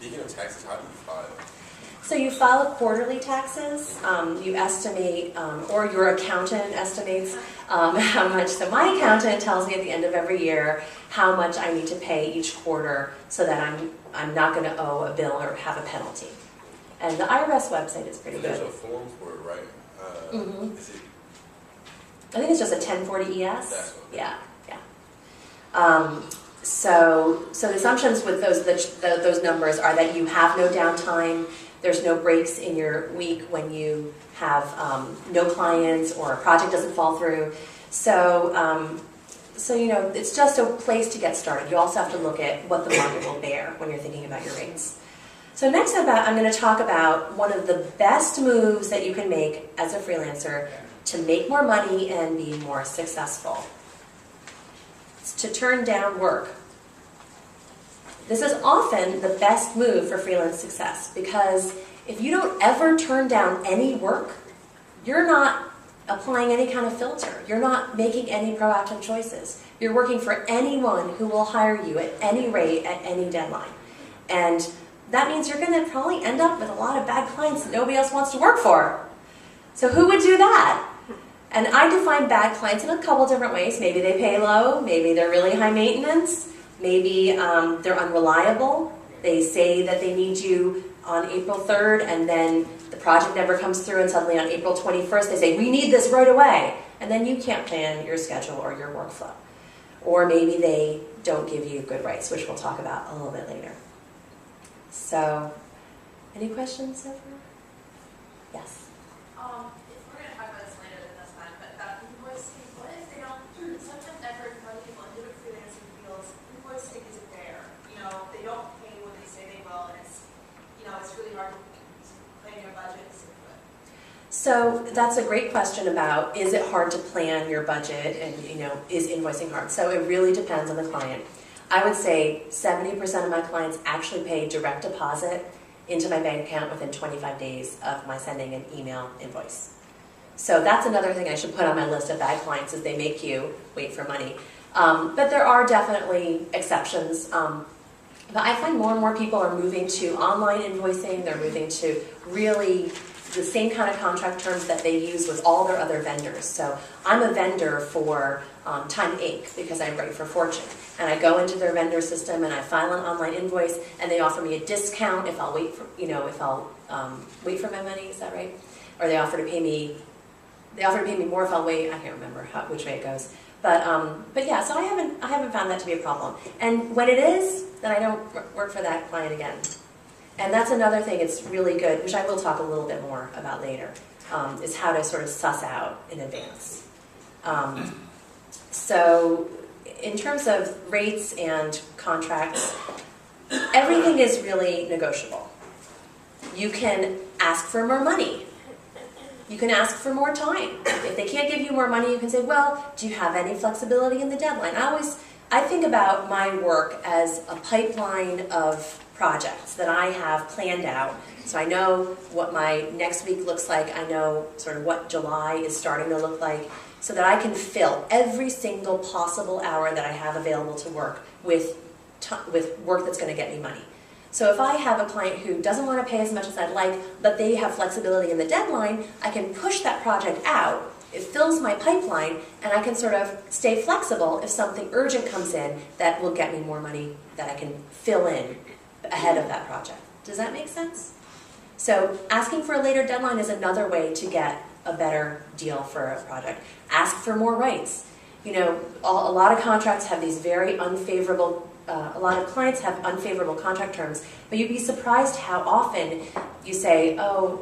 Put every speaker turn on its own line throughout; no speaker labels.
Speaking of taxes, how do you file?
So you file quarterly taxes, you estimate, or your accountant estimates how much. So my accountant tells me at the end of every year how much I need to pay each quarter so that I'm not going to owe a bill or have a penalty. And the IRS website is pretty good.
There's a form for it, right? Is it?
I think it's just a 1040 ES.
That's what.
Yeah. So the assumptions with those numbers are that you have no downtime. There's no breaks in your week when you have no clients or a project doesn't fall through. So it's just a place to get started. You also have to look at what the market will bear when you're thinking about your rates. So next I'm going to talk about one of the best moves that you can make as a freelancer to make more money and be more successful. It's to turn down work. This is often the best move for freelance success because if you don't ever turn down any work, you're not applying any kind of filter. You're not making any proactive choices. You're working for anyone who will hire you at any rate, at any deadline. And that means you're going to probably end up with a lot of bad clients that nobody else wants to work for. So who would do that? And I define bad clients in a couple different ways. Maybe they pay low, maybe they're really high maintenance, maybe they're unreliable. They say that they need you on April 3rd and then the project never comes through and suddenly on April 21st they say, we need this right away. And then you can't plan your schedule or your workflow. Or maybe they don't give you good rates, which we'll talk about a little bit later. So, any questions so far? Yes?
We're going to talk about this later in this time, but about invoicing, what if they don't, sometimes I've heard from people in different freelancing fields, invoicing isn't there. They don't pay what they say they will, and it's really hard to plan your budget.
So that's a great question about, is it hard to plan your budget and, is invoicing hard? So it really depends on the client. I would say 70% of my clients actually pay direct deposit into my bank account within 25 days of my sending an email invoice. So that's another thing I should put on my list of bad clients is they make you wait for money. But there are definitely exceptions. But I find more and more people are moving to online invoicing. They're moving to really the same kind of contract terms that they use with all their other vendors. So I'm a vendor for Time Inc. because I write for Fortune. And I go into their vendor system and I file an online invoice and they offer me a discount if I'll wait for, wait for my money, is that right? Or they offer to pay me more if I'll wait. I can't remember which way it goes. But yeah, so I haven't found that to be a problem. And when it is, then I don't work for that client again. And that's another thing it's really good, which I will talk a little bit more about later, is how to sort of suss out in advance. So in terms of rates and contracts, everything is really negotiable. You can ask for more money. You can ask for more time. If they can't give you more money, you can say, well, do you have any flexibility in the deadline? I think about my work as a pipeline of projects that I have planned out. So I know what my next week looks like. I know sort of what July is starting to look like so that I can fill every single possible hour that I have available to work with work that's going to get me money. So if I have a client who doesn't want to pay as much as I'd like, but they have flexibility in the deadline, I can push that project out. It fills my pipeline, and I can sort of stay flexible if something urgent comes in that will get me more money that I can fill in ahead of that project. Does that make sense? So asking for a later deadline is another way to get a better deal for a project. Ask for more rights. A lot of contracts have these very unfavorable, a lot of clients have unfavorable contract terms, but you'd be surprised how often you say, oh,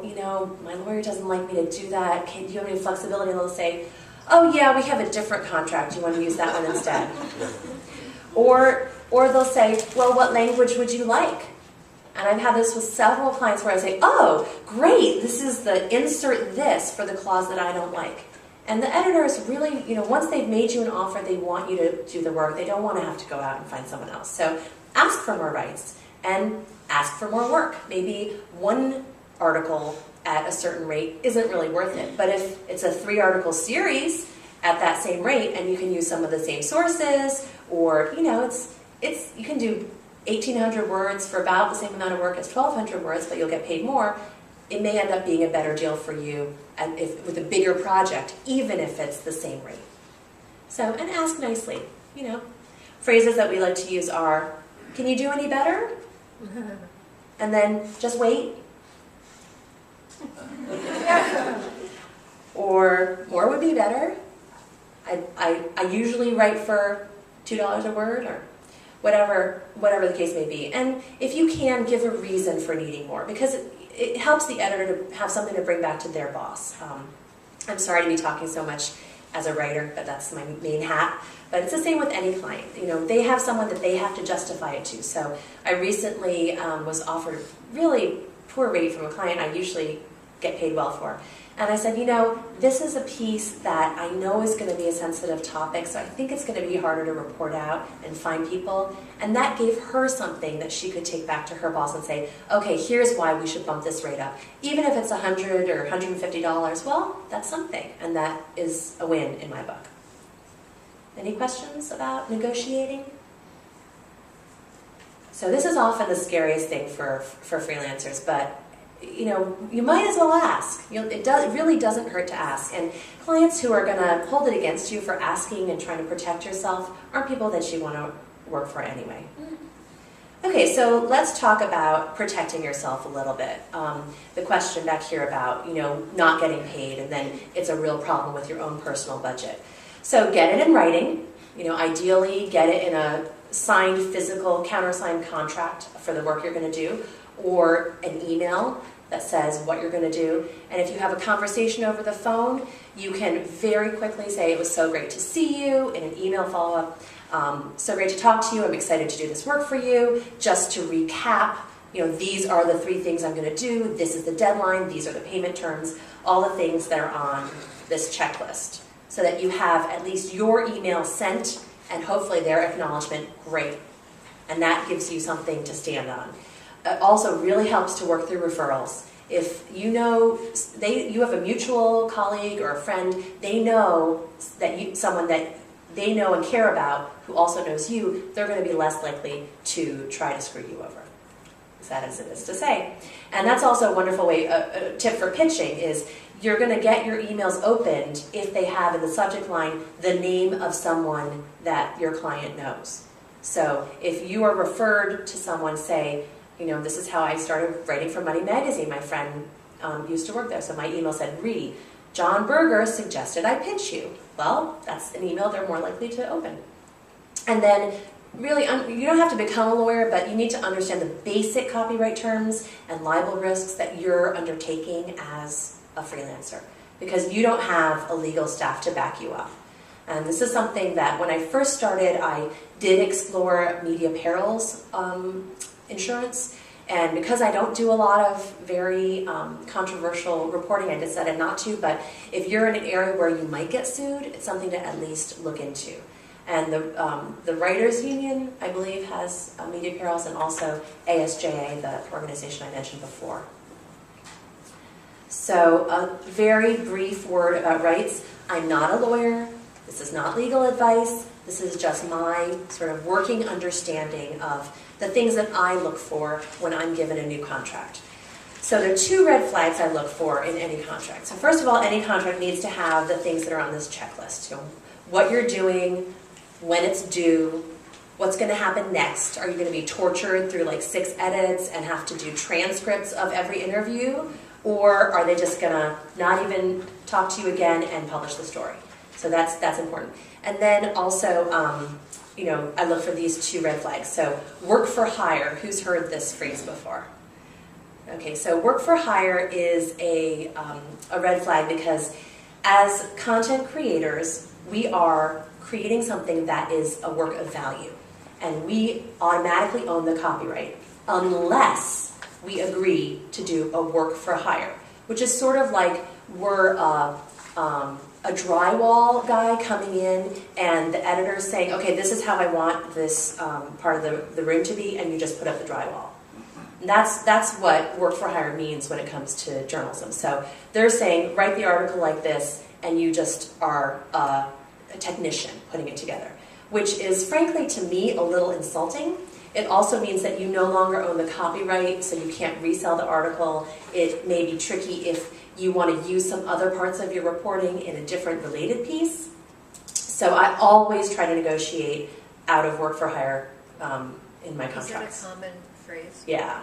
my lawyer doesn't like me to do that. Do you have any flexibility? And they'll say, oh yeah, we have a different contract. Do you want to use that one instead? Or they'll say, well, what language would you like? And I've had this with several clients where I say, oh, great, this is the insert this for the clause that I don't like. And the editors really, once they've made you an offer, they want you to do the work. They don't want to have to go out and find someone else. So ask for more rights and ask for more work. Maybe one article at a certain rate isn't really worth it. But if it's a 3-article series at that same rate and you can use some of the same sources or, you can do 1,800 words for about the same amount of work as 1,200 words, but you'll get paid more, it may end up being a better deal for you with a bigger project, even if it's the same rate. So, and ask nicely, you know. Phrases that we like to use are, can you do any better? And then just wait. Or more would be better. I usually write for $2 a word, or whatever the case may be. And if you can, give a reason for needing more, because it helps the editor to have something to bring back to their boss. I'm sorry to be talking so much as a writer, but that's my main hat. But it's the same with any client. You know, they have someone that they have to justify it to. So I recently was offered a really poor rate from a client I usually get paid well for. And I said, you know, this is a piece that I know is going to be a sensitive topic, so I think it's going to be harder to report out and find people. And that gave her something that she could take back to her boss and say, okay, here's why we should bump this rate up. Even if it's $100 or $150, well, that's something. And that is a win in my book. Any questions about negotiating? So this is often the scariest thing for freelancers, but you know, you might as well ask. It really doesn't hurt to ask. And clients who are going to hold it against you for asking and trying to protect yourself aren't people that you want to work for anyway. Okay, so let's talk about protecting yourself a little bit. The question back here about, you know, not getting paid, and then it's a real problem with your own personal budget. So get it in writing. You know, ideally get it in a signed, physical, countersigned contract for the work you're going to do, or an email that says what you're going to do. And if you have a conversation over the phone, you can very quickly say, it was so great to see you, in an email follow-up. So great to talk to you, I'm excited to do this work for you. Just to recap, you know, these are the 3 things I'm going to do, this is the deadline, these are the payment terms, all the things that are on this checklist. So that you have at least your email sent, and hopefully their acknowledgement, great. And that gives you something to stand on. It also really helps to work through referrals. If you know you have a mutual colleague or a friend, they know that someone that they know and care about who also knows you, they're going to be less likely to try to screw you over. Sad as it is to say. And that's also a wonderful way, a tip for pitching is you're going to get your emails opened if they have in the subject line the name of someone that your client knows. So if you are referred to someone, say, you know, this is how I started writing for Money Magazine. My friend used to work there, so my email said, Ree, John Berger suggested I pitch you. Well, that's an email they're more likely to open. And then, really, you don't have to become a lawyer, but you need to understand the basic copyright terms and libel risks that you're undertaking as a freelancer, because you don't have a legal staff to back you up. And this is something that when I first started, I did explore media perils insurance, and because I don't do a lot of very controversial reporting, I decided not to, but if you're in an area where you might get sued, it's something to at least look into. And the Writers Union, I believe, has media perils, and also ASJA, the organization I mentioned before. So a very brief word about rights. I'm not a lawyer. This is not legal advice. This is just my sort of working understanding of the things that I look for when I'm given a new contract. So there are 2 red flags I look for in any contract. So first of all, any contract needs to have the things that are on this checklist. You know, what you're doing, when it's due, what's going to happen next. Are you going to be tortured through like 6 edits and have to do transcripts of every interview? Or are they just going to not even talk to you again and publish the story? So that's important. And then also, you know, I look for these 2 red flags. So work for hire. Who's heard this phrase before? Okay, so work for hire is a red flag because as content creators, we are creating something that is a work of value. And we automatically own the copyright unless we agree to do a work for hire, which is sort of like we're a drywall guy coming in and the editor's saying, okay, this is how I want this part of the room to be, and you just put up the drywall. And that's what work for hire means when it comes to journalism. So they're saying, write the article like this, and you just are a technician putting it together, which is frankly to me a little insulting It also means that you no longer own the copyright, so you can't resell the article. It may be tricky if you want to use some other parts of your reporting in a different related piece. So I always try to negotiate out of work for hire in my contracts.
Is that a common phrase?
Yeah.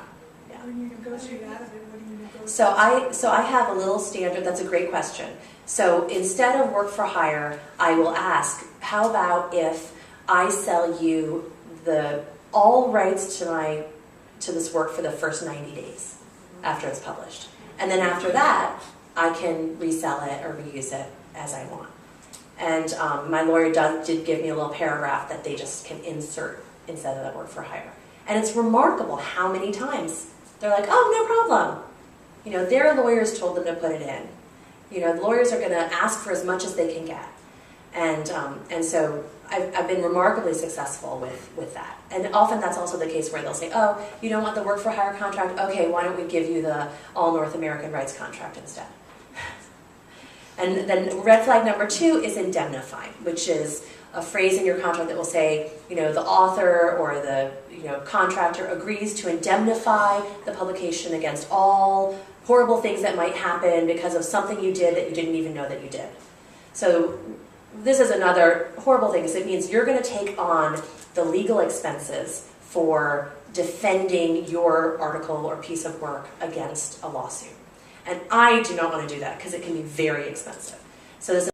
When you negotiate out of it, what do you negotiate?
So I have a little standard. That's a great question. So instead of work for hire, I will ask, how about if I sell you all rights to this work for the first 90 days after it's published, and then after that I can resell it or reuse it as I want. And my lawyer did give me a little paragraph that they just can insert instead of that work for hire. And it's remarkable how many times they're like, oh, no problem. You know, their lawyers told them to put it in. You know, the lawyers are going to ask for as much as they can get. And so I've been remarkably successful with that. And often that's also the case where they'll say, oh, you don't want the work for hire contract? Okay, why don't we give you the all North American rights contract instead? And then red flag number 2 is indemnify, which is a phrase in your contract that will say, you know, the author or the contractor agrees to indemnify the publication against all horrible things that might happen because of something you did that you didn't even know that you did. So this is another horrible thing, because it means you're going to take on the legal expenses for defending your article or piece of work against a lawsuit. And I do not want to do that because it can be very expensive. So this